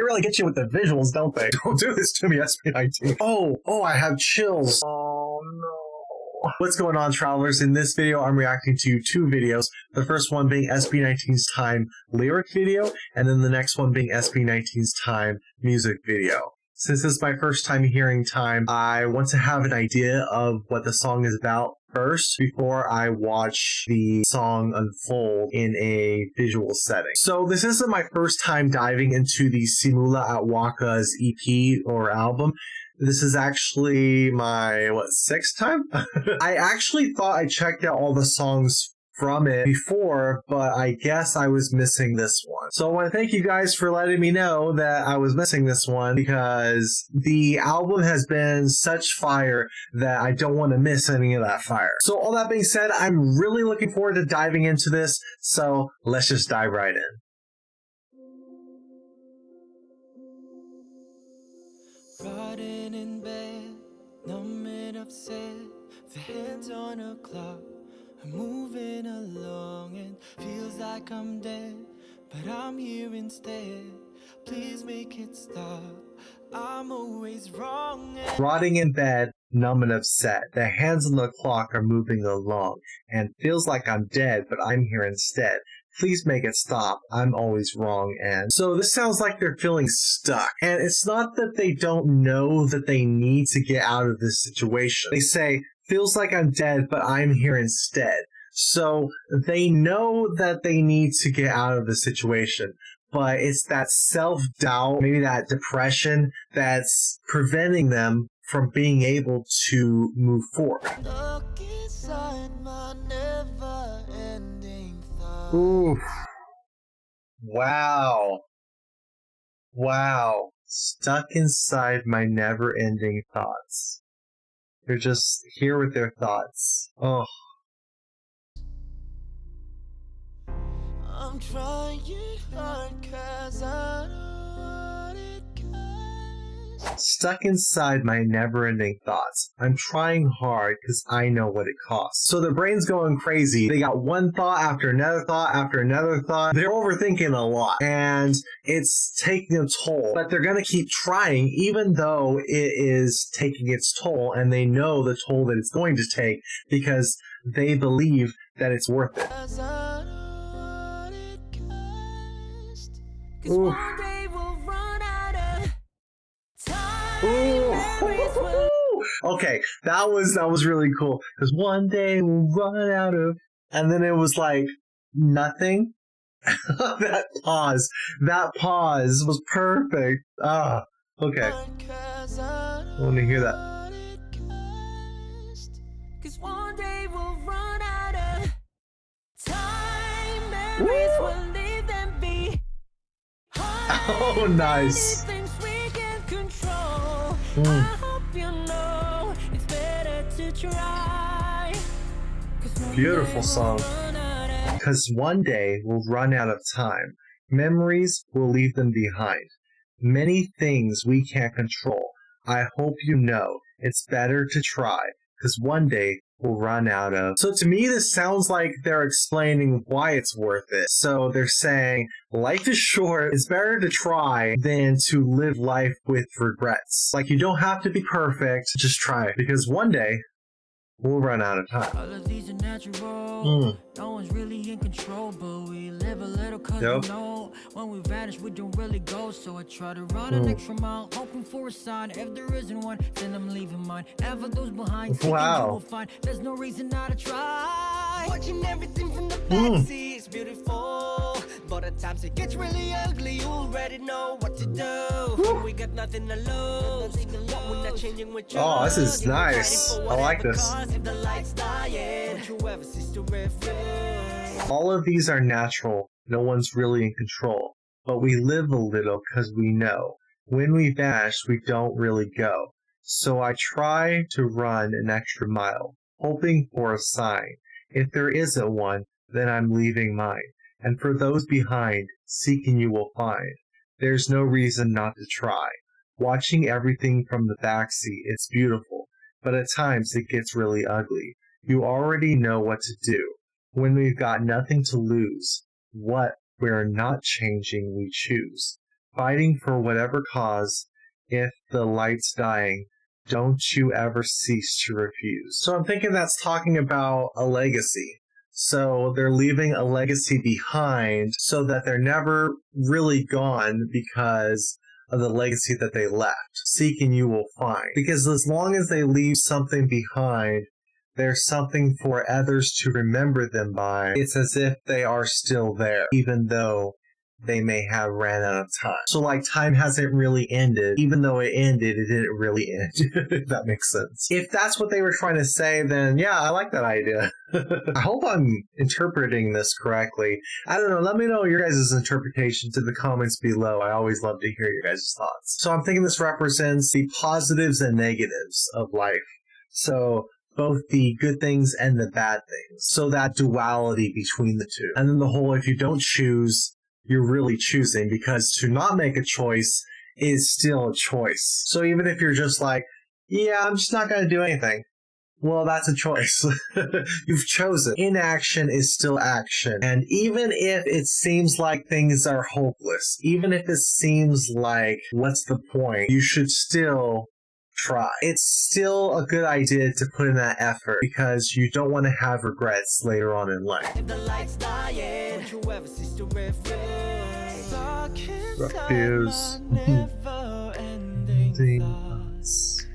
really get you with the visuals, don't they? Don't do this to me, SB19. Oh, I have chills. Oh no. What's going on, travelers? In this video, I'm reacting to two videos. The first one being SB19's Time lyric video, and then the next one being SB19's Time music video. Since this is my first time hearing Time, I want to have an idea of what the song is about first before I watch the song unfold in a visual setting. So this isn't my first time diving into the Simula at Waka's EP or album. This is actually my, sixth time? I actually thought I checked out all the songs from it before, but I guess I was missing this one. So I want to thank you guys for letting me know that I was missing this one, because the album has been such fire that I don't want to miss any of that fire. So all that being said, I'm really looking forward to diving into this, so let's just dive right in. Rotting in bed, numb and upset, the hands on a clock. I'm moving along and feels like I'm dead, but I'm here instead. Please make it stop. I'm always wrong. Rotting in bed, numb and upset. The hands on the clock are moving along and feels like I'm dead, but I'm here instead. Please make it stop. I'm always wrong. And so this sounds like they're feeling stuck. And it's not that they don't know that they need to get out of this situation. They say, feels like I'm dead, but I'm here instead. So they know that they need to get out of the situation, but it's that self-doubt, maybe that depression, that's preventing them from being able to move forward. Look inside my never-ending thoughts. Oof. Wow. Wow. Stuck inside my never-ending thoughts. They're just here with their thoughts. Oh. I'm trying hard 'cause I know what it costs. Stuck inside my never-ending thoughts. I'm trying hard because I know what it costs. So their brain's going crazy. They got one thought after another thought after another thought. They're overthinking a lot, and it's taking a toll. But they're going to keep trying, even though it is taking its toll, and they know the toll that it's going to take because they believe that it's worth it. 'Cause I know what it costs. 'Cause Oof. one day we'll run out of time. Ooh. Memories will Okay, that was really cool. Because one day we'll run out of, and then it was like nothing. that pause was perfect. Ah, okay. I want to hear that. Cause one day we'll run out of time. Memories Woo! will leave them behind. Oh, nice. Things we can control. Mm. I hope you know it's better to try. 'Cause one Beautiful day we'll song. run out of Because one day we'll run out of time. Memories will leave them behind. Many things we can't control. I hope you know it's better to try. Because one day we'll run out of. So to me, this sounds like they're explaining why it's worth it. So they're saying life is short. It's better to try than to live life with regrets. Like, you don't have to be perfect. Just try it. Because one day we'll run out of time. all of these are natural. No one's really in control, but we live a little cause Yep. we know when we vanish we don't really go. So I try to run an extra mile, hoping for a sign. If there isn't one, then I'm leaving mine. Never those behind, seeking Wow. you will find. There's no reason not to try. Watching everything from the backseat is beautiful, but at times it gets really ugly. You already know what to do. We got nothing to lose. What we're not changing with you. Oh, this is nice. I like this. If the lights dying, don't you ever cease to refresh. All of these are natural. No one's really in control. But we live a little because we know. When we vanish, we don't really go. So I try to run an extra mile, hoping for a sign. If there isn't one, then I'm leaving mine. And for those behind, seeking you will find. There's no reason not to try. Watching everything from the backseat, it's beautiful. But at times it gets really ugly. You already know what to do. When we've got nothing to lose, what we're not changing we choose. fighting for whatever cause, if the light's dying, don't you ever cease to refuse. So I'm thinking that's talking about a legacy. So they're leaving a legacy behind so that they're never really gone because of the legacy that they left. Seek and you will find. Because as long as they leave something behind, there's something for others to remember them by. It's as if they are still there, even though they may have ran out of time. So like time hasn't really ended. Even though it ended, it didn't really end. If that makes sense. If that's what they were trying to say, then yeah, I like that idea. I hope I'm interpreting this correctly. I don't know. Let me know your guys' interpretations in the comments below. I always love to hear your guys' thoughts. So I'm thinking this represents the positives and negatives of life. So both the good things and the bad things. So that duality between the two. And then the whole, if you don't choose, you're really choosing, because to not make a choice is still a choice. So even if you're just like, yeah, I'm just not going to do anything. Well, that's a choice. You've chosen. Inaction is still action. And even if it seems like things are hopeless, even if it seems like, what's the point? You should still try. It's still a good idea to put in that effort because you don't want to have regrets later on in life. If the lights dying, don't you ever cease to refuse. Stuck inside Refuse. my never-ending thoughts.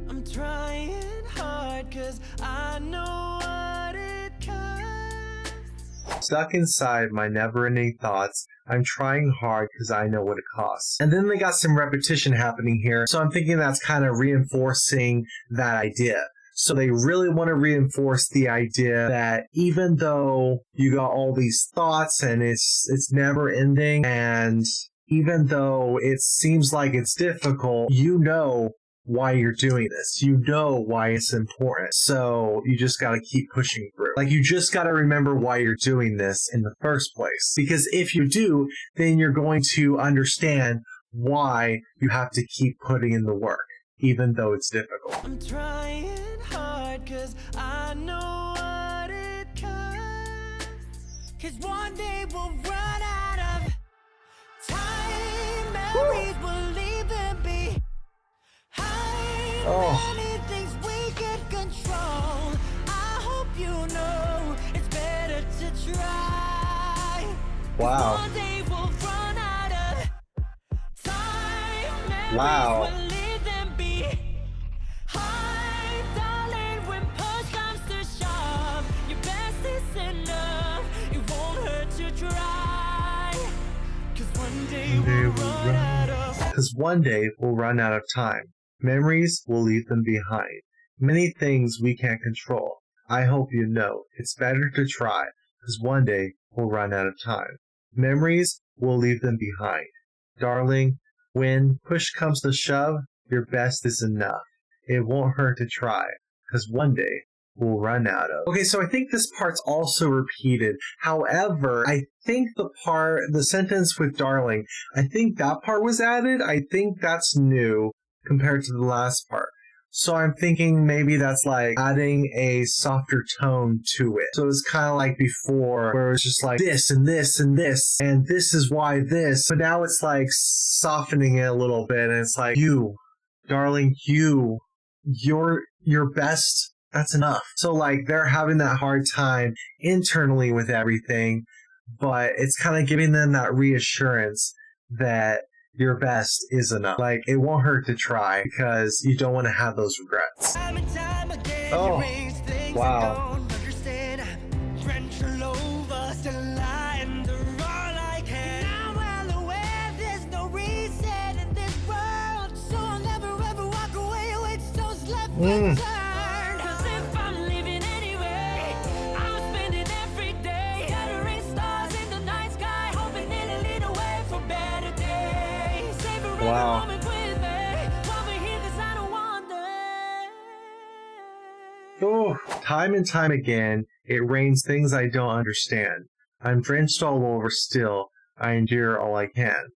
I'm trying hard 'cause I know what it costs. Stuck inside my never-ending thoughts. I'm trying hard because I know what it costs. And then they got some repetition happening here. So I'm thinking that's kind of reinforcing that idea. So they really want to reinforce the idea that even though you got all these thoughts and it's never ending, and even though it seems like it's difficult, you know why you're doing this. You know why it's important. So you just got to keep pushing through. Like, you just got to remember why you're doing this in the first place. Because if you do, then you're going to understand why you have to keep putting in the work, even though it's difficult. I'm trying hard 'cause I know what it costs. 'Cause one day we'll run out of time. Memories will leave them behind. Many things we can control. I hope you know it's better to try. Wow. One day we'll run out of time. Memories Wow. will leave them behind. Darling, when push comes to shove, your best is enough. It won't hurt to try. 'Cause one day we'll run out of. Because one day we'll run out of time. Memories will leave them behind. Many things we can't control. I hope you know it's better to try, because one day we'll run out of time. Memories will leave them behind. Darling, when push comes to shove, your best is enough. It won't hurt to try, because one day we'll run out of. Okay, so I think this part's also repeated. However, I think the sentence with darling, I think that part was added. I think that's new compared to the last part. So I'm thinking maybe that's like adding a softer tone to it. So it's kind of like before, where it was just like this and this and this, and this is why this. But now it's like softening it a little bit, and it's like, you, darling, you're best. That's enough. So like they're having that hard time internally with everything, but it's kind of giving them that reassurance that your best is enough. Like, it won't hurt to try because you don't want to have those regrets. Time and time again, Oh, you raise things wow. I don't understand. I'm drenched all over, still lying, they're all I can. I'm well aware there's no reason in this world, so I'll never ever walk away with stones left unturned. 'Cause if I'm leaving anyway, I'm spending every day gathering stars in the night sky, hoping it'll lead away for better days. Savor every Wow. moment with me, while we're here 'cause I don't want them. Oh, time and time again, it rains things I don't understand. I'm drenched all over still. I endure all I can.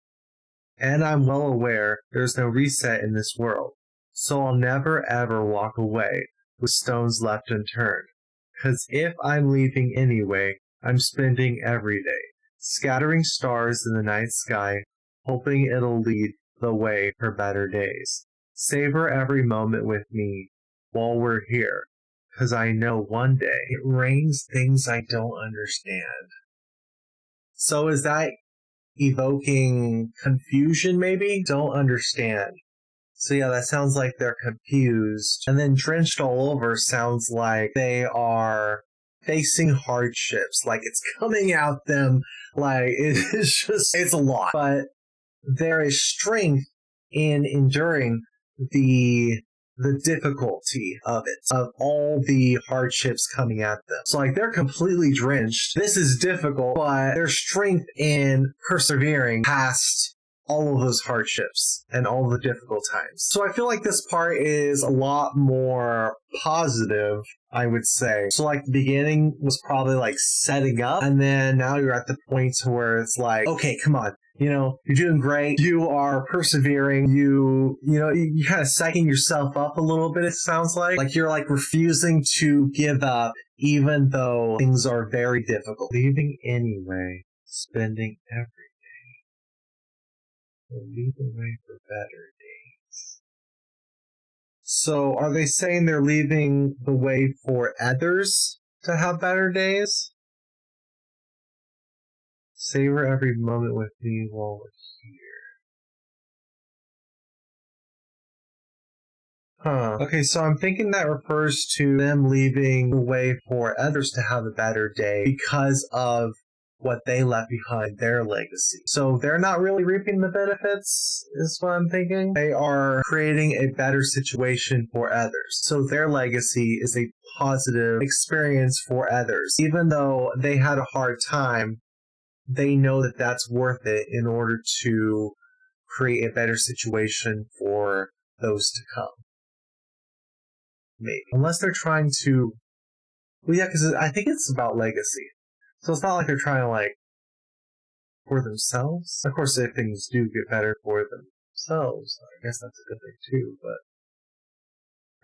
And I'm well aware there's no reset in this world. So I'll never ever walk away with stones left unturned. 'Cause if I'm leaving anyway, I'm spending every day scattering stars in the night sky, hoping it'll lead the way for better days. Savor every moment with me while we're here, 'cause I know one day it rains things I don't understand. So is that evoking confusion, maybe? Don't understand. So yeah, that sounds like they're confused. And then drenched all over sounds like they are facing hardships, like it's coming at them, like it's a lot. But there is strength in enduring the difficulty of it, of all the hardships coming at them. So like they're completely drenched. This is difficult, but there's strength in persevering past all of those hardships and all the difficult times. So I feel like this part is a lot more positive, I would say. So like the beginning was probably like setting up, and then now you're at the point where it's like, okay, come on. You know, you're doing great. You are persevering. You kind of psyching yourself up a little bit, it sounds like. Like you're like refusing to give up even though things are very difficult. Leaving anyway, spending every day. Will lead the way for better days. So are they saying they're leaving the way for others to have better days? Savor every moment with me while we're here. Huh. Okay, so I'm thinking that refers to them leaving the way for others to have a better day because of what they left behind, their legacy. So they're not really reaping the benefits, is what I'm thinking. They are creating a better situation for others. So their legacy is a positive experience for others. Even though they had a hard time, they know that that's worth it in order to create a better situation for those to come. Maybe. Unless they're trying to... Well, yeah, because I think it's about legacy. So it's not like they're trying to, like, for themselves. Of course, if things do get better for themselves, I guess that's a good thing too, but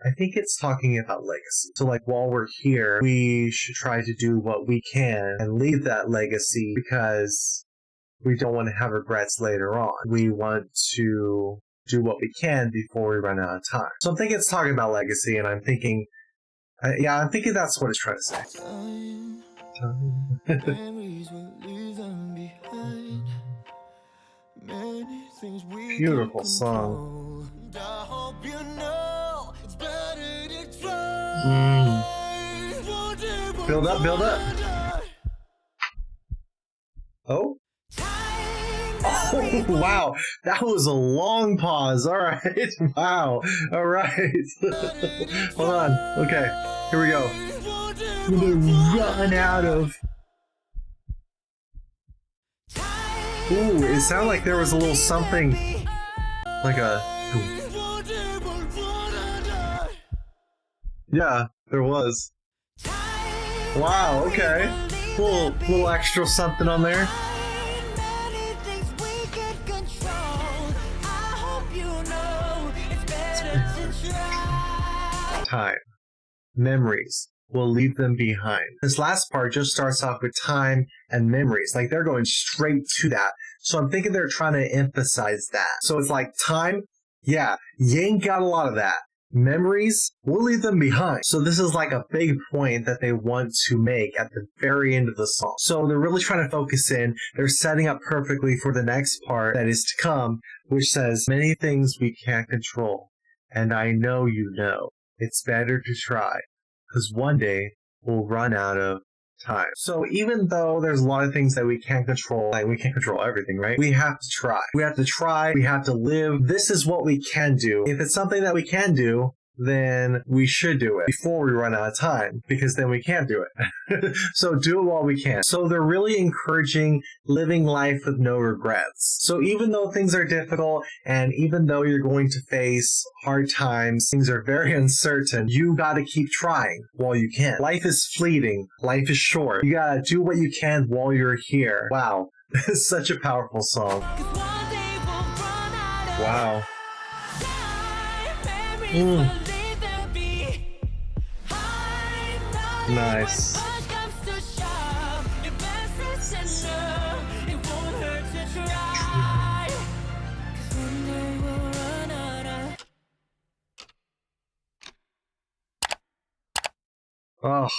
I think it's talking about legacy. So like while we're here, we should try to do what we can and leave that legacy because we don't want to have regrets later on. We want to do what we can before we run out of time. So I'm thinking it's talking about legacy, and I'm thinking, I'm thinking that's what it's trying to say. Memories will leave them behind. Many things we Beautiful song. I hope you know it's better to try. Build up, build up. Oh. Oh, wow. That was a long pause. All right. Wow. All right. Hold on. Okay. Here we go. We're gonna run out of... Ooh, it sounded like there was a little something, like a... Yeah, there was. Wow, okay. Little extra something on there. Time. Memories. Will leave them behind. This last part just starts off with time and memories. Like they're going straight to that. So I'm thinking they're trying to emphasize that. So it's like time, yeah, you ain't got a lot of that. Memories, we'll leave them behind. So this is like a big point that they want to make at the very end of the song. So they're really trying to focus in. They're setting up perfectly for the next part that is to come, which says, many things we can't control. And I know you know. It's better to try. Because one day we'll run out of time. So even though there's a lot of things that we can't control, like we can't control everything, right? We have to try. We have to try. We have to live. This is what we can do. If it's something that we can do, then we should do it before we run out of time, because then we can't do it. So do it while we can. So they're really encouraging living life with no regrets. So even though things are difficult, and even though you're going to face hard times, things are very uncertain, you gotta keep trying while you can. Life is fleeting. Life is short. You gotta do what you can while you're here. Wow. This is such a powerful song. Wow. Nice. Oh,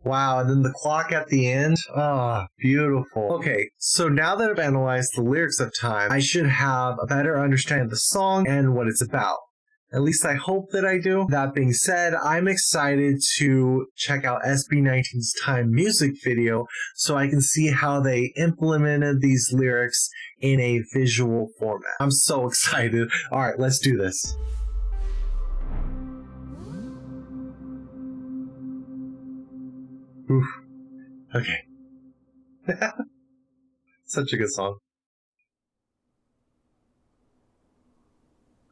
wow. And then the clock at the end. Oh, beautiful. Okay, so now that I've analyzed the lyrics of Time, I should have a better understanding of the song and what it's about. At least I hope that I do. That being said, I'm excited to check out SB19's Time music video so I can see how they implemented these lyrics in a visual format. I'm so excited. All right, let's do this. Oof. Okay. Such a good song.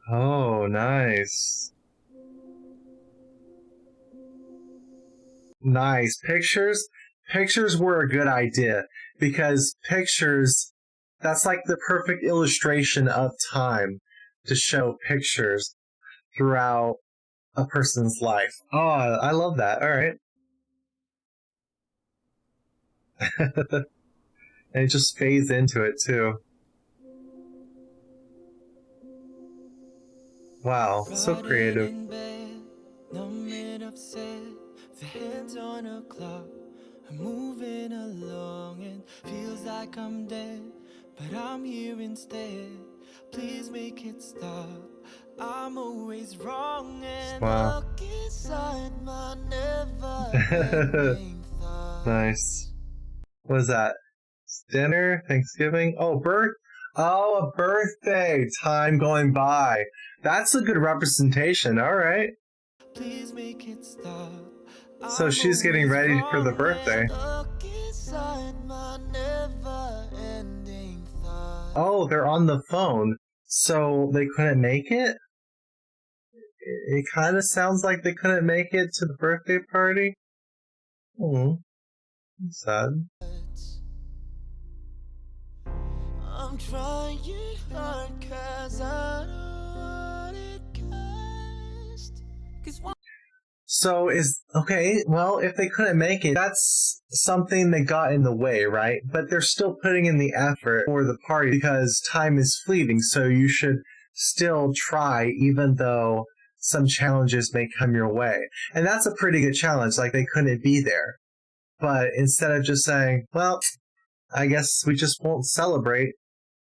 Oh, nice. Nice. Pictures were a good idea because pictures, that's like the perfect illustration of time to show pictures throughout a person's life. Oh, I love that. All right. And it just fades into it too. Wow, so creative. The hands on a clock, I'm moving along and feels like I'm dead, but I'm here instead. Please make it stop. I'm always wrong and wow. look inside my never-ending thoughts. Nice. What is that? Dinner? Thanksgiving? Oh, a birthday! Time going by. That's a good representation, alright. Please make it stop. So she's getting ready for the birthday. Oh, they're on the phone. So they couldn't make it? It kind of sounds like they couldn't make it to the birthday party. Oh, sad. I'm trying hard 'cause I don't want it cursed. 'Cause So okay, well, if they couldn't make it, that's something that got in the way, right? But they're still putting in the effort for the party because time is fleeting, so you should still try even though some challenges may come your way. And that's a pretty good challenge, like they couldn't be there. But instead of just saying, well, I guess we just won't celebrate,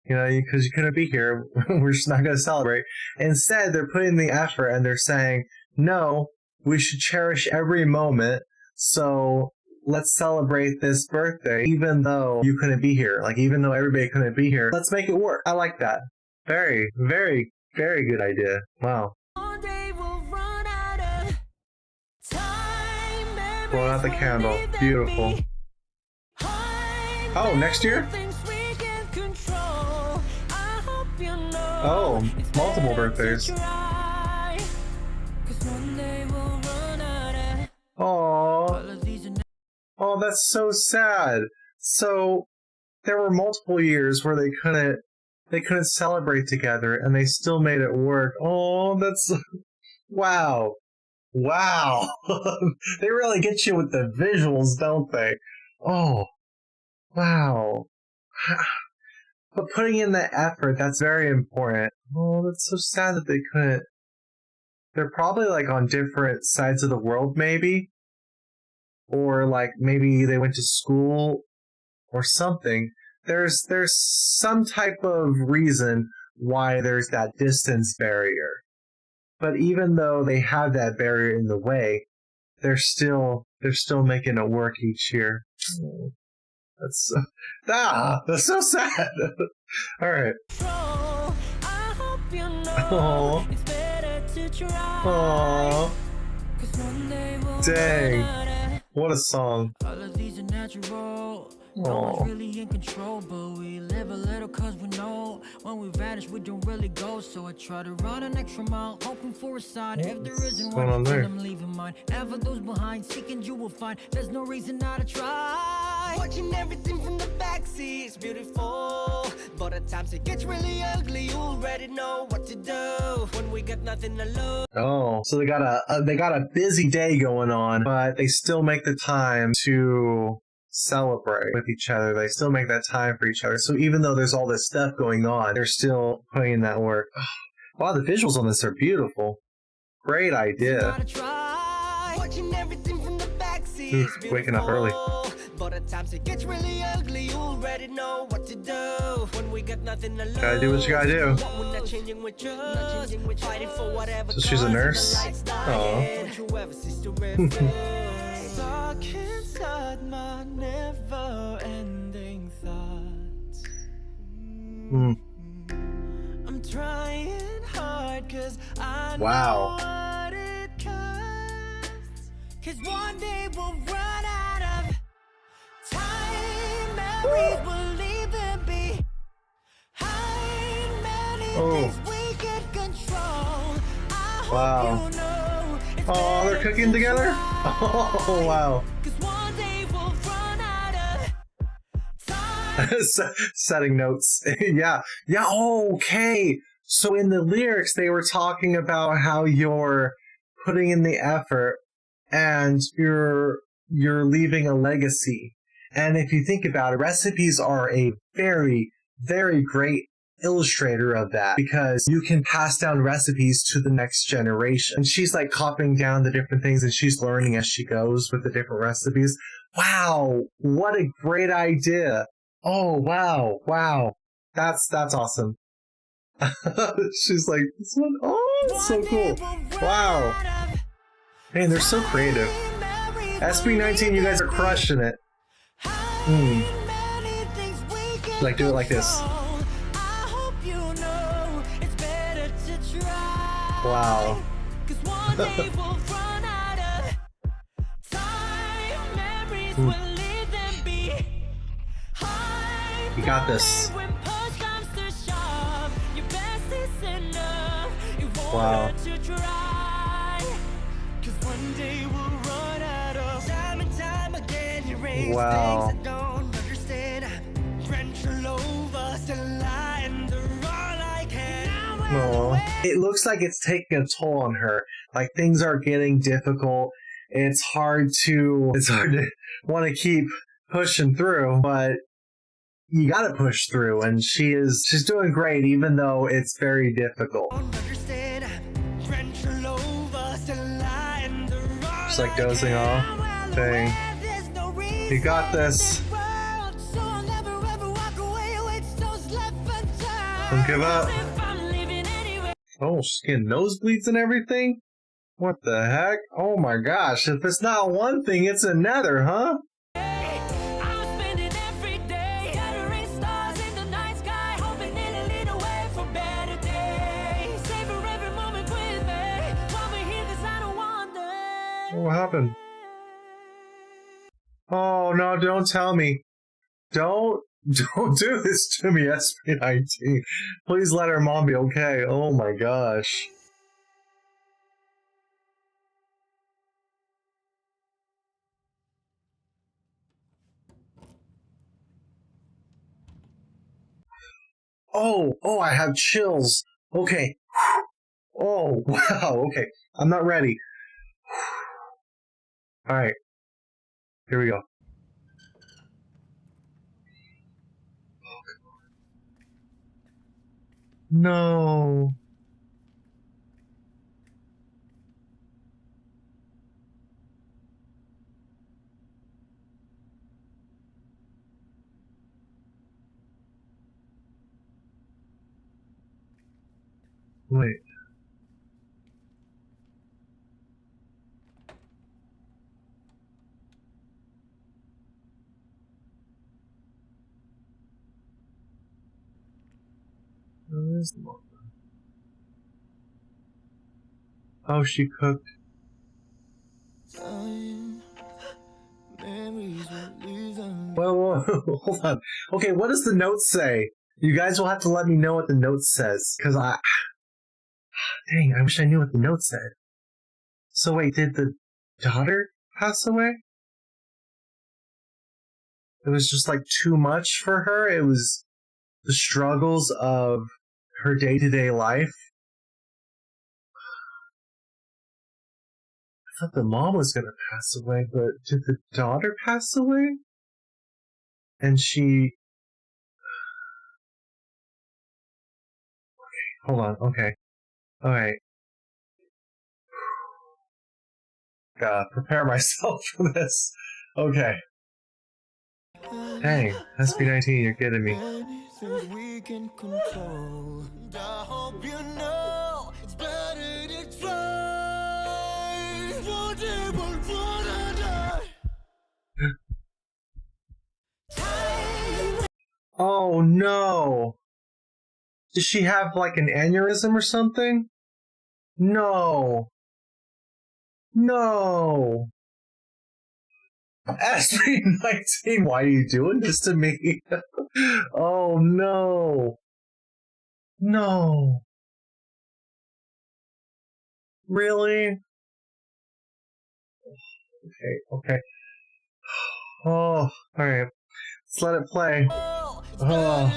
because you couldn't be here, we're just not going to celebrate. Instead, they're putting in the effort and they're saying, no, we should cherish every moment, so let's celebrate this birthday, even though you couldn't be here. Like, even though everybody couldn't be here, let's make it work. I like that. Very, very, very good idea. Wow. Blowing out the candle. Beautiful. Oh, next year? Oh, multiple birthdays. Oh, that's so sad. So there were multiple years where they couldn't celebrate together, and they still made it work. Oh, that's wow. Wow. They really get you with the visuals, don't they? Oh, wow. But putting in the effort, that's very important. Oh, that's so sad that they couldn't. They're probably like on different sides of the world, maybe. Or like maybe they went to school or something. There's some type of reason why there's that distance barrier. But even though they have that barrier in the way, they're still making it work each year. That's so sad. All right. Oh. Oh. Dang. What a song. Oh. Really in control, but we live a little cause we know when we vanish we don't really go. So I try to run an extra mile, hoping for a sign. If there isn't one, then I'm leaving mine. Never those behind, seeking you will find. There's no reason not to try. Watching everything from the backseat, it's beautiful. But at times it gets really ugly. You already know what to do when we got nothing to lose. Oh, so they got a busy day going on, but they still make the time to celebrate with each other. They still make that time for each other. So even though there's all this stuff going on, they're still putting in that work. Oh, wow, the visuals on this are beautiful. Great idea. Watching everything from the Oof, waking up early. But at times it gets really ugly. You already know what to do when we got nothing to lose. Gotta do what you gotta do. We're not changing with trust, fighting for whatever. So she's a nurse? Oh. Don't you ever cease to refuse. Stuck inside my never-ending thoughts. Hmm. I'm trying hard 'cause I Wow. know what it costs. 'Cause one day we'll run out of time. Memories will leave them behind. Many things we can control. I hope Wow. you know it's Oh, they're better cooking to together? try. Oh, wow. 'Cause one day we'll run out of time. Setting notes. Yeah. Yeah, okay. So in the lyrics, they were talking about how you're putting in the effort and you're leaving a legacy. And if you think about it, recipes are a very, very great illustrator of that because you can pass down recipes to the next generation. And she's like copying down the different things and she's learning as she goes with the different recipes. Wow, what a great idea. Oh, wow, wow. That's awesome. She's like, this one, oh, it's so cool. Wow. Man, they're so creative. SB19, you guys are crushing it. Like, do it like this. Wow. You got this. Wow. Wow. Aww. It looks like it's taking a toll on her. Like things are getting difficult. It's hard to want to keep pushing through, but you gotta push through, and she's doing great even though it's very difficult. She's like dozing off, saying, you got this. Don't give up. Oh, she's getting nosebleeds and everything? What the heck? Oh my gosh, if it's not one thing, it's another, huh? What happened? Oh no, don't tell me. Don't do this to me, SB19. Please let her mom be okay. Oh my gosh. Oh, I have chills. Okay. Oh, wow, okay. I'm not ready. Alright. Here we go. No. Wait. Where is the mom? Oh, she cooked. Whoa, hold on. Okay, what does the note say? You guys will have to let me know what the note says, because dang, I wish I knew what the note said. So wait, did the daughter pass away? It was just like too much for her? It was the struggles of her day-to-day life? I thought the mom was gonna pass away, but did the daughter pass away? And she... Hold on, okay. Alright. prepare myself for this. Okay. Dang, SB19, you're kidding me. Anything we can control. And I hope you know it's better to try. One day we'll run out of time. Oh no! Did she have like an aneurysm or something? No! No! SB19, why are you doing this to me? Oh no! No! Really? Okay. Oh, alright. Let's let it play. Oh. No.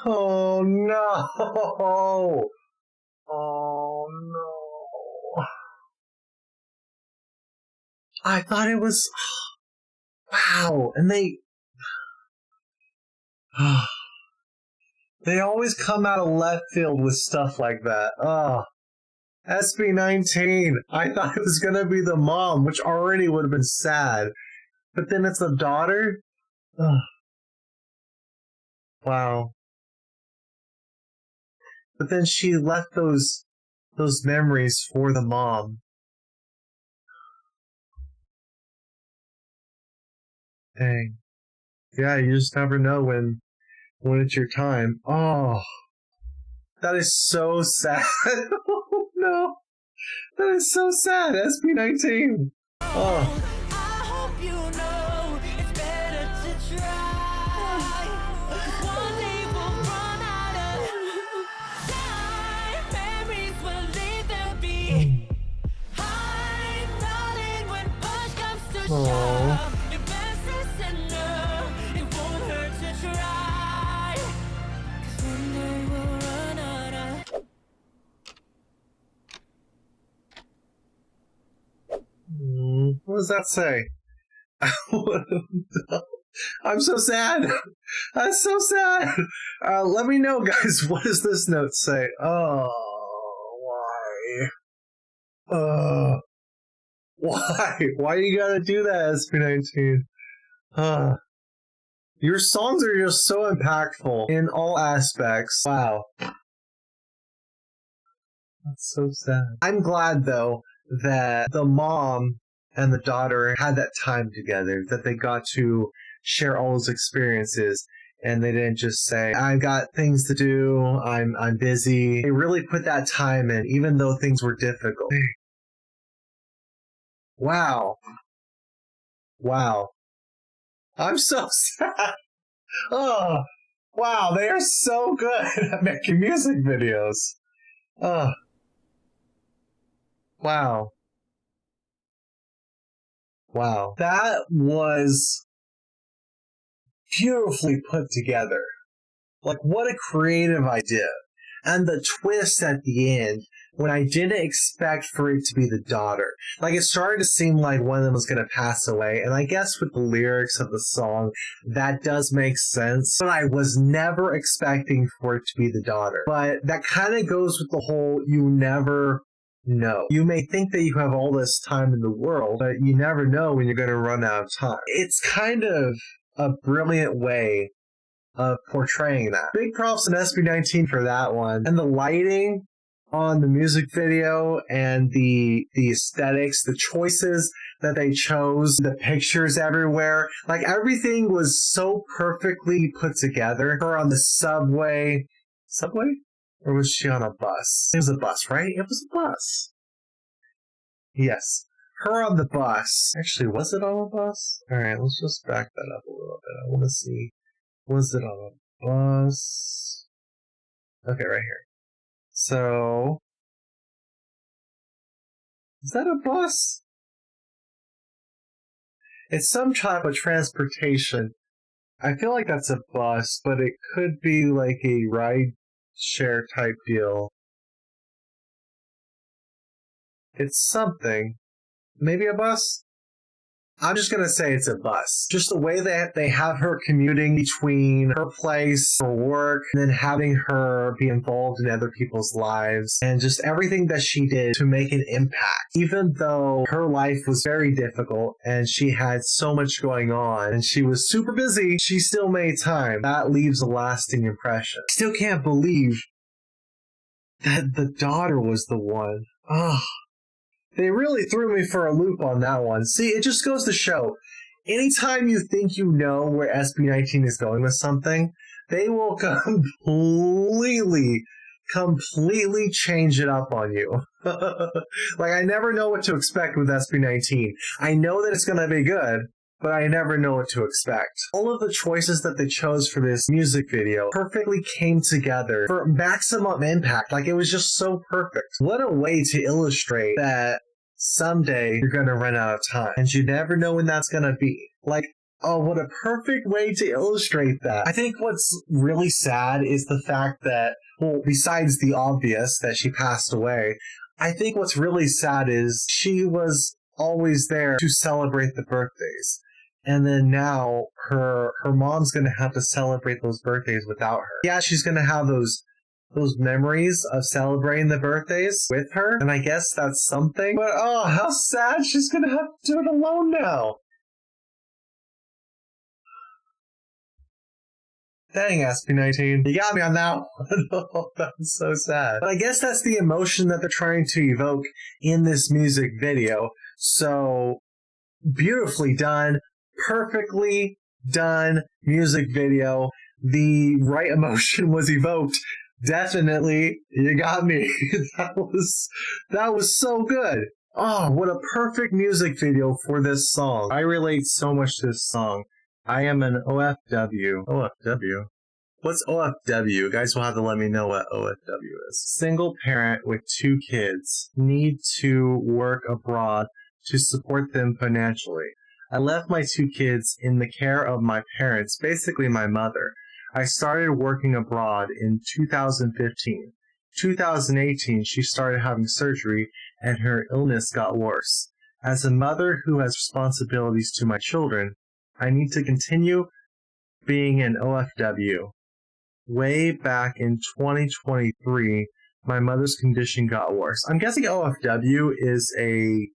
Oh no! Oh no! I thought it was. Wow! And they always come out of left field with stuff like that. Oh. SB19. I thought it was gonna be the mom, which already would have been sad. But then it's the daughter? Ugh. Wow. But then she left those memories for the mom. Dang. Yeah, you just never know when it's your time. Oh, that is so sad. Oh no, that is so sad. SB19. Oh. I hope you know it's better to try. One day we'll run out of time. Memories will leave them be. I'm darling when push comes to shove. Your best listener, it won't hurt to try. 'Cause one day we'll run out of. What does that say? I'm so sad. That's so sad. Let me know, guys. What does this note say? Oh, why? Why? Why you gotta do that, SB19? Your songs are just so impactful in all aspects. Wow. That's so sad. I'm glad, though, that the mom and the daughter had that time together, that they got to share all those experiences, and they didn't just say, I've got things to do, I'm busy. They really put that time in, even though things were difficult. Wow. I'm so sad. Oh, wow, they are so good at making music videos. Oh. Wow. That was beautifully put together. Like, what a creative idea. And the twist at the end, when I didn't expect for it to be the daughter. Like, it started to seem like one of them was going to pass away, and I guess with the lyrics of the song, that does make sense. But I was never expecting for it to be the daughter. But that kind of goes with the whole, you never know. You may think that you have all this time in the world, but you never know when you're going to run out of time. It's kind of a brilliant way of portraying that. Big props to SB19 for that one. And the lighting on the music video and the aesthetics, the choices that they chose, the pictures everywhere, like everything was so perfectly put together. Her on the subway? Or was she on a bus? It was a bus, right? It was a bus. Yes. Her on the bus. Actually, was it on a bus? Alright, let's just back that up a little bit. I want to see. Was it on a bus? Okay, right here. So, is that a bus? It's some type of transportation I feel like that's a bus, but it could be like a ride share type deal. It's something. Maybe a bus? I'm just going to say it's a bus. Just the way that they have her commuting between her place for work and then having her be involved in other people's lives and just everything that she did to make an impact. Even though her life was very difficult and she had so much going on and she was super busy, she still made time. That leaves a lasting impression. I still can't believe that the daughter was the one. Oh. They really threw me for a loop on that one. See, it just goes to show, anytime you think you know where SB19 is going with something, they will completely change it up on you. Like, I never know what to expect with SB19. I know that it's going to be good, but I never know what to expect. All of the choices that they chose for this music video perfectly came together for maximum impact. Like, it was just so perfect. What a way to illustrate that someday you're gonna run out of time, and you never know when that's gonna be. Like, oh, what a perfect way to illustrate that. I think what's really sad is the fact that, well, besides the obvious that she passed away, I think what's really sad is she was always there to celebrate the birthdays. And then now her mom's going to have to celebrate those birthdays without her. Yeah, she's going to have those memories of celebrating the birthdays with her. And I guess that's something. But oh, how sad she's going to have to do it alone now. Dang, SB19. You got me on that one. Oh, that was so sad. But I guess that's the emotion that they're trying to evoke in this music video. So, beautifully done. Perfectly done music video. The right emotion was evoked. Definitely, you got me. That was so good. Oh, what a perfect music video for this song. I relate so much to this song. I am an OFW. OFW? What's OFW? You guys will have to let me know what OFW is. Single parent with 2 kids. Need to work abroad to support them financially. I left my 2 kids in the care of my parents, basically my mother. I started working abroad in 2015. 2018, she started having surgery and her illness got worse. As a mother who has responsibilities to my children, I need to continue being an OFW. Way back in 2023, my mother's condition got worse. I'm guessing OFW is a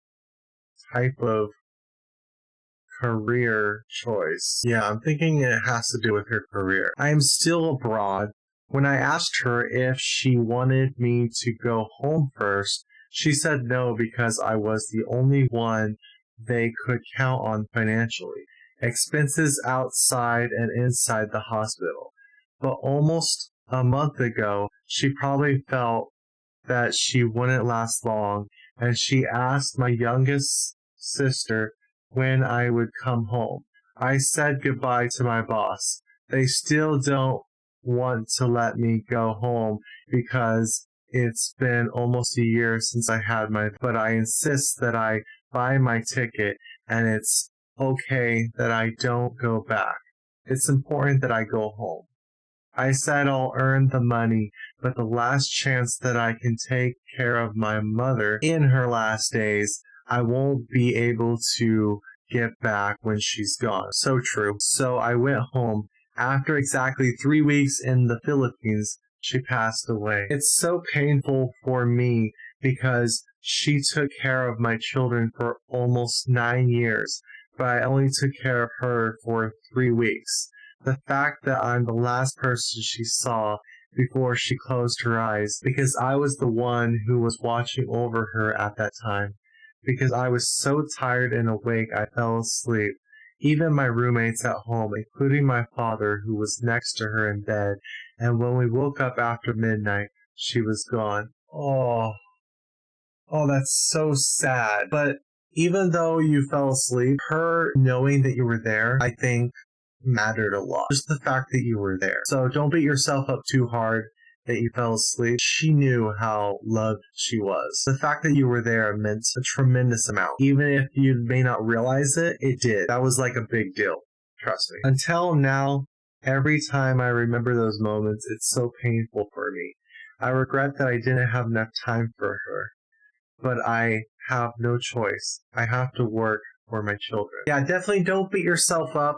type of career choice. Yeah, I'm thinking it has to do with her career. I am still abroad. When I asked her if she wanted me to go home first, she said no because I was the only one they could count on financially. Expenses outside and inside the hospital. But almost a month ago, she probably felt that she wouldn't last long, and she asked my youngest sister when I would come home. I said goodbye to my boss. They still don't want to let me go home because it's been almost a year since I had but I insist that I buy my ticket and it's okay that I don't go back. It's important that I go home. I said I'll earn the money, but the last chance that I can take care of my mother in her last days, I won't be able to get back when she's gone. So true. So I went home. After exactly 3 weeks in the Philippines, she passed away. It's so painful for me because she took care of my children for almost 9 years, but I only took care of her for 3 weeks. The fact that I'm the last person she saw before she closed her eyes, because I was the one who was watching over her at that time. Because I was so tired and awake, I fell asleep. Even my roommates at home, including my father, who was next to her in bed, and when we woke up after midnight, she was gone. Oh, that's so sad. But even though you fell asleep, her knowing that you were there, I think, mattered a lot. Just the fact that you were there. So don't beat yourself up too hard that you fell asleep. She knew how loved she was. The fact that you were there meant a tremendous amount. Even if you may not realize it, it did. That was like a big deal. Trust me. Until now, every time I remember those moments, it's so painful for me. I regret that I didn't have enough time for her, but I have no choice. I have to work for my children. Yeah, definitely don't beat yourself up.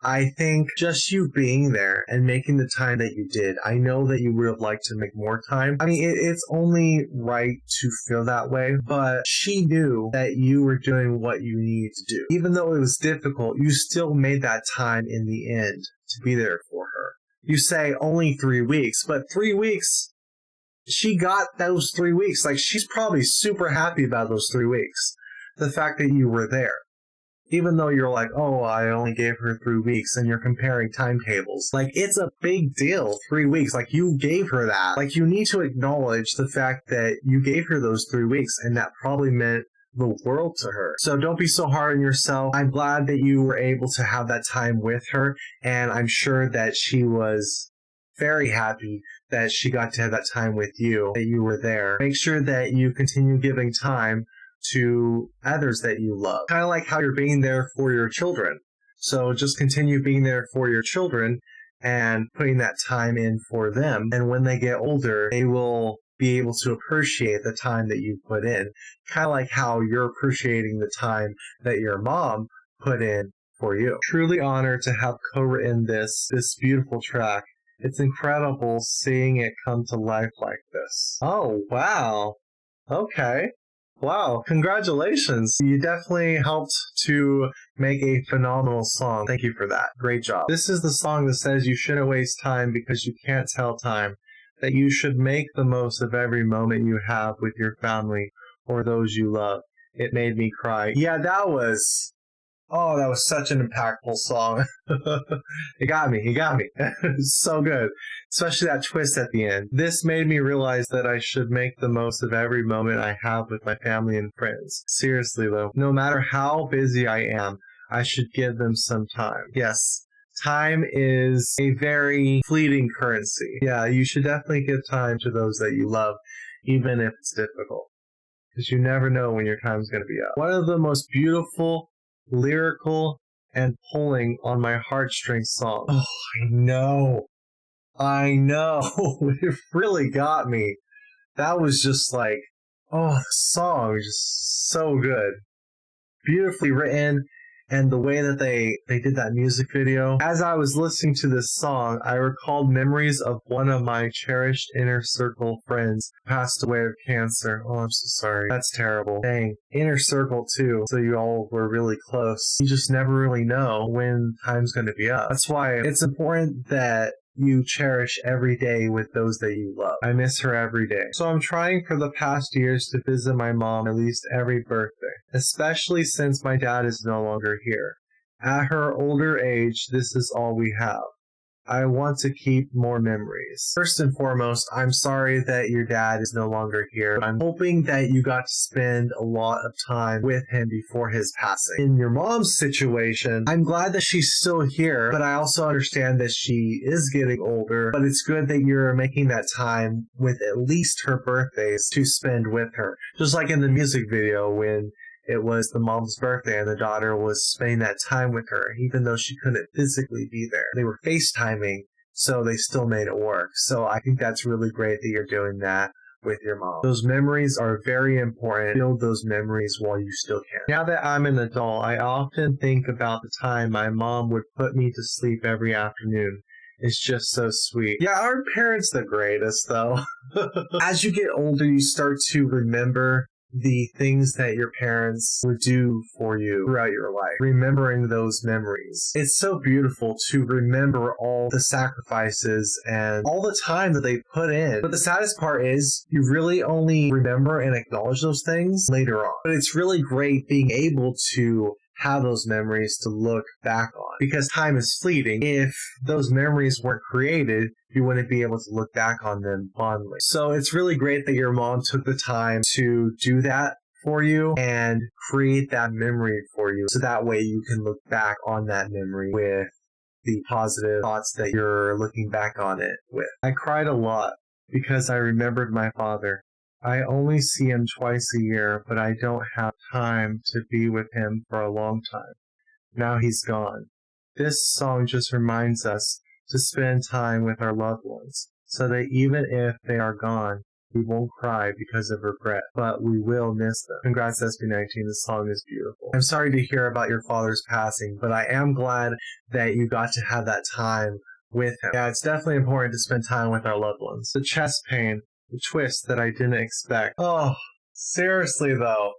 I think just you being there and making the time that you did, I know that you would have liked to make more time. I mean, it's only right to feel that way, but she knew that you were doing what you needed to do. Even though it was difficult, you still made that time in the end to be there for her. You say only 3 weeks, but 3 weeks, she got those 3 weeks. Like, she's probably super happy about those 3 weeks. The fact that you were there. Even though you're like, oh, I only gave her 3 weeks, and you're comparing timetables. Like, it's a big deal, 3 weeks. Like, you gave her that. Like, you need to acknowledge the fact that you gave her those 3 weeks, and that probably meant the world to her. So don't be so hard on yourself. I'm glad that you were able to have that time with her, and I'm sure that she was very happy that she got to have that time with you, that you were there. Make sure that you continue giving time to others that you love. Kind of like how you're being there for your children. So just continue being there for your children and putting that time in for them. And when they get older, they will be able to appreciate the time that you put in. Kind of like how you're appreciating the time that your mom put in for you. Truly honored to have co-written this beautiful track. It's incredible seeing it come to life like this. Oh, wow. Okay. Wow, congratulations. You definitely helped to make a phenomenal song. Thank you for that. Great job. This is the song that says you shouldn't waste time because you can't tell time, that you should make the most of every moment you have with your family or those you love. It made me cry. Yeah, that was such an impactful song. It got me. It's so good. Especially that twist at the end. This made me realize that I should make the most of every moment I have with my family and friends. Seriously though, no matter how busy I am, I should give them some time. Yes, time is a very fleeting currency. Yeah, you should definitely give time to those that you love, even if it's difficult. Because you never know when your time's going to be up. One of the most beautiful, lyrical, and pulling on my heartstrings song. Oh, I know. It really got me. That was just like, the song was just so good. Beautifully written, and the way that they did that music video. As I was listening to this song, I recalled memories of one of my cherished inner circle friends who passed away of cancer. Oh, I'm so sorry. That's terrible. Dang. Inner circle too. So you all were really close. You just never really know when time's going to be up. That's why it's important that you cherish every day with those that you love. I miss her every day. So I'm trying for the past years to visit my mom at least every birthday, especially since my dad is no longer here. At her older age, this is all we have. I want to keep more memories. First and foremost, I'm sorry that your dad is no longer here. I'm hoping that you got to spend a lot of time with him before his passing. In your mom's situation, I'm glad that she's still here, but I also understand that she is getting older, but it's good that you're making that time with at least her birthdays to spend with her. Just like in the music video when it was the mom's birthday and the daughter was spending that time with her, even though she couldn't physically be there. They were FaceTiming, so they still made it work. So I think that's really great that you're doing that with your mom. Those memories are very important. Build those memories while you still can. Now that I'm an adult, I often think about the time my mom would put me to sleep every afternoon. It's just so sweet. Yeah, aren't parents the greatest, though? As you get older, you start to remember the things that your parents would do for you throughout your life, remembering those memories. It's so beautiful to remember all the sacrifices and all the time that they put in. But the saddest part is you really only remember and acknowledge those things later on. But it's really great being able to have those memories to look back on, because time is fleeting. If those memories weren't created, you wouldn't be able to look back on them fondly. So it's really great that your mom took the time to do that for you and create that memory for you, so that way you can look back on that memory with the positive thoughts that you're looking back on it with. I cried a lot because I remembered my father. I only see him twice a year, but I don't have time to be with him for a long time. Now he's gone. This song just reminds us to spend time with our loved ones, so that even if they are gone, we won't cry because of regret, but we will miss them. Congrats, SB19. This song is beautiful. I'm sorry to hear about your father's passing, but I am glad that you got to have that time with him. Yeah, it's definitely important to spend time with our loved ones. The chest pain, the twist that I didn't expect. Oh, seriously though,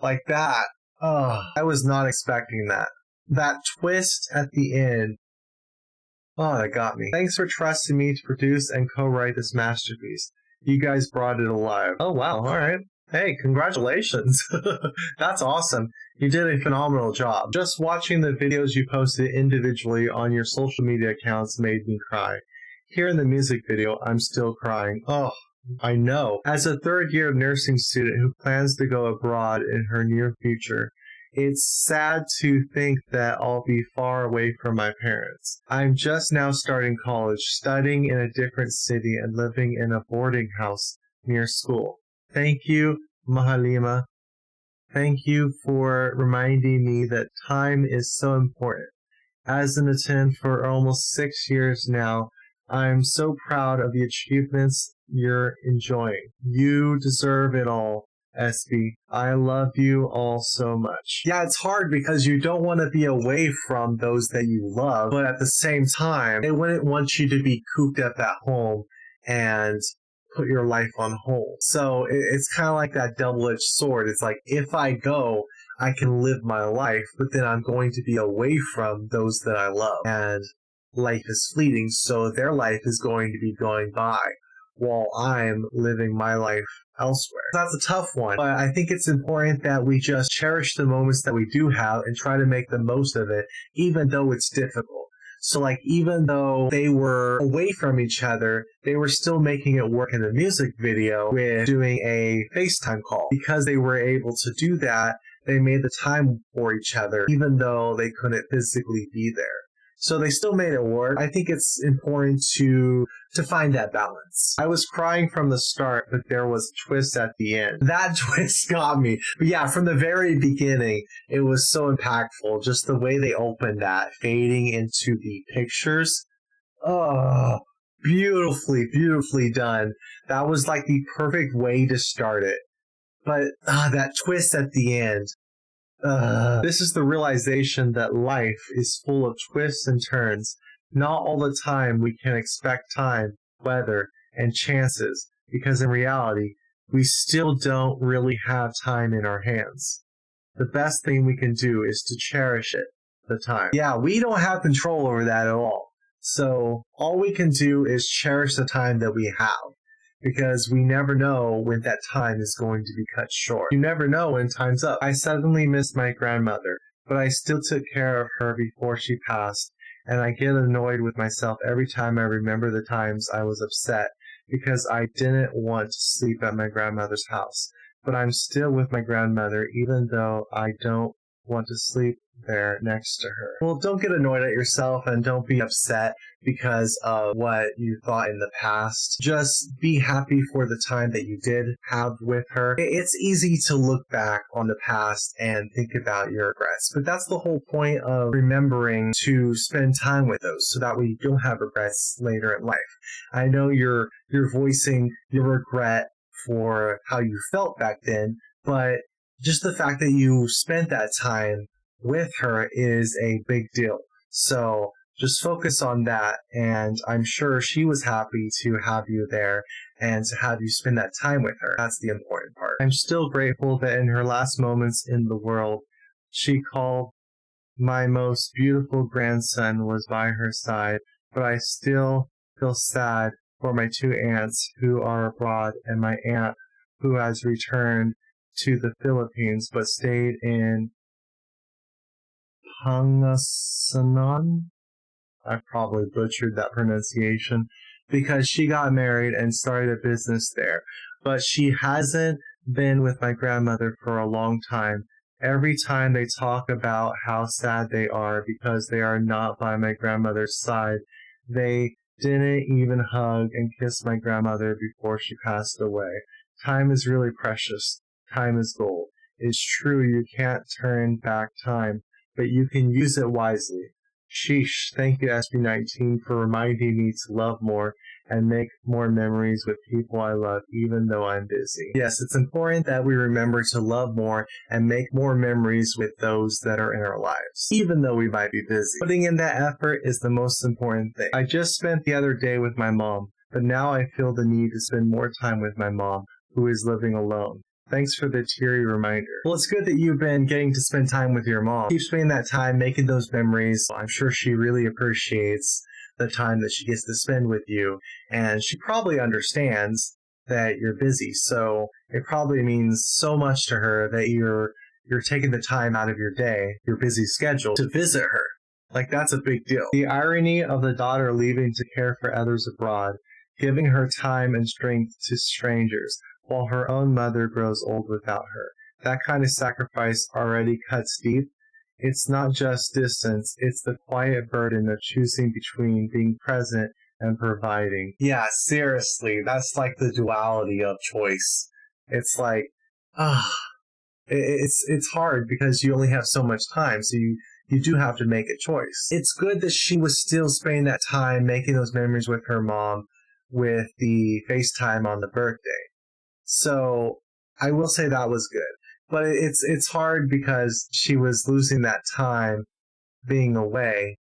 like that. Oh, I was not expecting that. That twist at the end. Oh, that got me. Thanks for trusting me to produce and co-write this masterpiece. You guys brought it alive. Oh, wow. All right. Hey, congratulations. That's awesome. You did a phenomenal job. Just watching the videos you posted individually on your social media accounts made me cry. Here in the music video, I'm still crying. Oh, I know. As a third-year nursing student who plans to go abroad in her near future, it's sad to think that I'll be far away from my parents. I'm just now starting college, studying in a different city and living in a boarding house near school. Thank you, Mahalima. Thank you for reminding me that time is so important. As an attendant for almost 6 years now, I'm so proud of the achievements you're enjoying. You deserve it all. SB, I love you all so much. Yeah, it's hard because you don't want to be away from those that you love, but at the same time, they wouldn't want you to be cooped up at home and put your life on hold. So it's kind of like that double-edged sword. It's like, if I go, I can live my life, but then I'm going to be away from those that I love. And life is fleeting, so their life is going to be going by while I'm living my life elsewhere. That's a tough one, but I think it's important that we just cherish the moments that we do have and try to make the most of it, even though it's difficult. So like, even though they were away from each other, they were still making it work in the music video with doing a FaceTime call. Because they were able to do that, they made the time for each other, even though they couldn't physically be there. So they still made it work. I think it's important to find that balance. I was crying from the start, but there was a twist at the end. That twist got me. But yeah, from the very beginning, it was so impactful. Just the way they opened that, fading into the pictures. Oh, beautifully, beautifully done. That was like the perfect way to start it. But that twist at the end. This is the realization that life is full of twists and turns. Not all the time we can expect time, weather, and chances, because in reality, we still don't really have time in our hands. The best thing we can do is to cherish it, the time. Yeah, we don't have control over that at all. So all we can do is cherish the time that we have. Because we never know when that time is going to be cut short. You never know when time's up. I suddenly missed my grandmother, but I still took care of her before she passed, and I get annoyed with myself every time I remember the times I was upset because I didn't want to sleep at my grandmother's house. But I'm still with my grandmother even though I don't want to sleep there next to her. Well, don't get annoyed at yourself and don't be upset because of what you thought in the past. Just be happy for the time that you did have with her. It's easy to look back on the past and think about your regrets, but that's the whole point of remembering to spend time with those so that we don't have regrets later in life. I know you're voicing your regret for how you felt back then, but just the fact that you spent that time with her is a big deal. So just focus on that, and I'm sure she was happy to have you there and to have you spend that time with her. That's the important part. I'm still grateful that in her last moments in the world, she called my most beautiful grandson was by her side, but I still feel sad for my two aunts who are abroad and my aunt who has returned to the Philippines but stayed in Pangasinan. I probably butchered that pronunciation because she got married and started a business there. But she hasn't been with my grandmother for a long time. Every time they talk about how sad they are because they are not by my grandmother's side, they didn't even hug and kiss my grandmother before she passed away. Time is really precious. Time is gold. It's true you can't turn back time, but you can use it wisely. Sheesh, thank you SB19 for reminding me to love more and make more memories with people I love even though I'm busy. Yes, it's important that we remember to love more and make more memories with those that are in our lives, even though we might be busy. Putting in that effort is the most important thing. I just spent the other day with my mom, but now I feel the need to spend more time with my mom, who is living alone. Thanks for the teary reminder. Well, it's good that you've been getting to spend time with your mom. Keep spending that time, making those memories. I'm sure she really appreciates the time that she gets to spend with you, and she probably understands that you're busy, so it probably means so much to her that you're taking the time out of your day, your busy schedule, to visit her. Like, that's a big deal. The irony of the daughter leaving to care for others abroad, giving her time and strength to strangers, while her own mother grows old without her. That kind of sacrifice already cuts deep. It's not just distance, it's the quiet burden of choosing between being present and providing. Yeah, seriously, that's like the duality of choice. It's like, it's hard because you only have so much time, so you do have to make a choice. It's good that she was still spending that time making those memories with her mom with the FaceTime on the birthday. So I will say that was good. But it's hard because she was losing that time being away,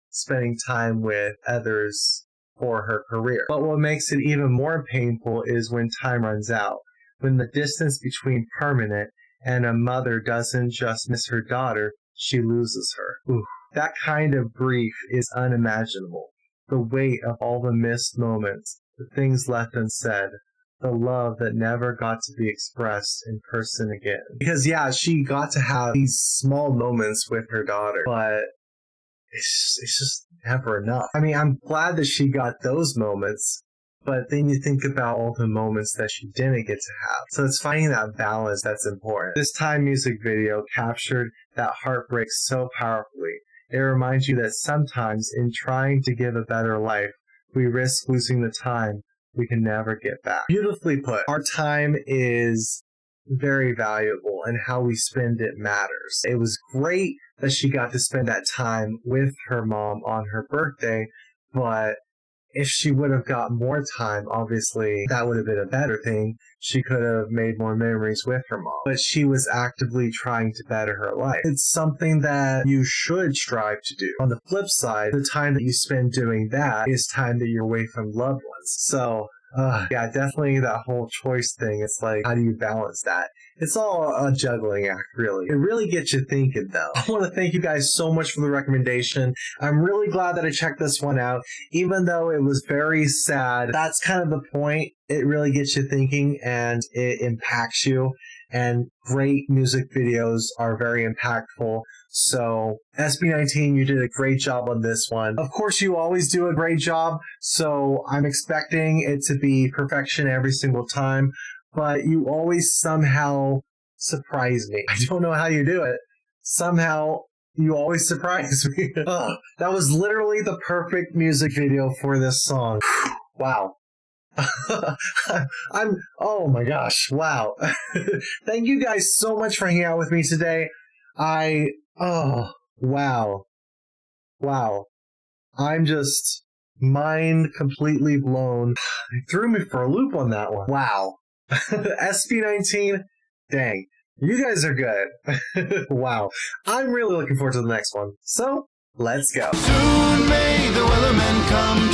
spending time with others for her career. But what makes it even more painful is when time runs out, when the distance between permanent and a mother doesn't just miss her daughter, she loses her. Ooh, that kind of grief is unimaginable. The weight of all the missed moments, the things left unsaid, the love that never got to be expressed in person again. Because yeah, she got to have these small moments with her daughter, but it's just never enough. I mean, I'm glad that she got those moments, but then you think about all the moments that she didn't get to have. So it's finding that balance that's important. This Time music video captured that heartbreak so powerfully. It reminds you that sometimes in trying to give a better life, we risk losing the time we can never get back. Beautifully put. Our time is very valuable and how we spend it matters. It was great that she got to spend that time with her mom on her birthday, but if she would have got more time, obviously that would have been a better thing. She could have made more memories with her mom, but she was actively trying to better her life. It's something that you should strive to do. On the flip side, the time that you spend doing that is time that you're away from loved ones. So, yeah, definitely that whole choice thing. It's like, how do you balance that? It's all a juggling act, really. It really gets you thinking, though. I want to thank you guys so much for the recommendation. I'm really glad that I checked this one out, even though it was very sad. That's kind of the point. It really gets you thinking, and it impacts you. And great music videos are very impactful. So, SB19, you did a great job on this one. Of course, you always do a great job, so I'm expecting it to be perfection every single time. But you always somehow surprise me. I don't know how you do it. Somehow, you always surprise me. That was literally the perfect music video for this song. Wow. Oh my gosh, wow. Thank you guys so much for hanging out with me today. Wow. I'm just mind completely blown. It threw me for a loop on that one. Wow. SB19, dang. You guys are good. Wow. I'm really looking forward to the next one. So, let's go. Soon may the Wellerman come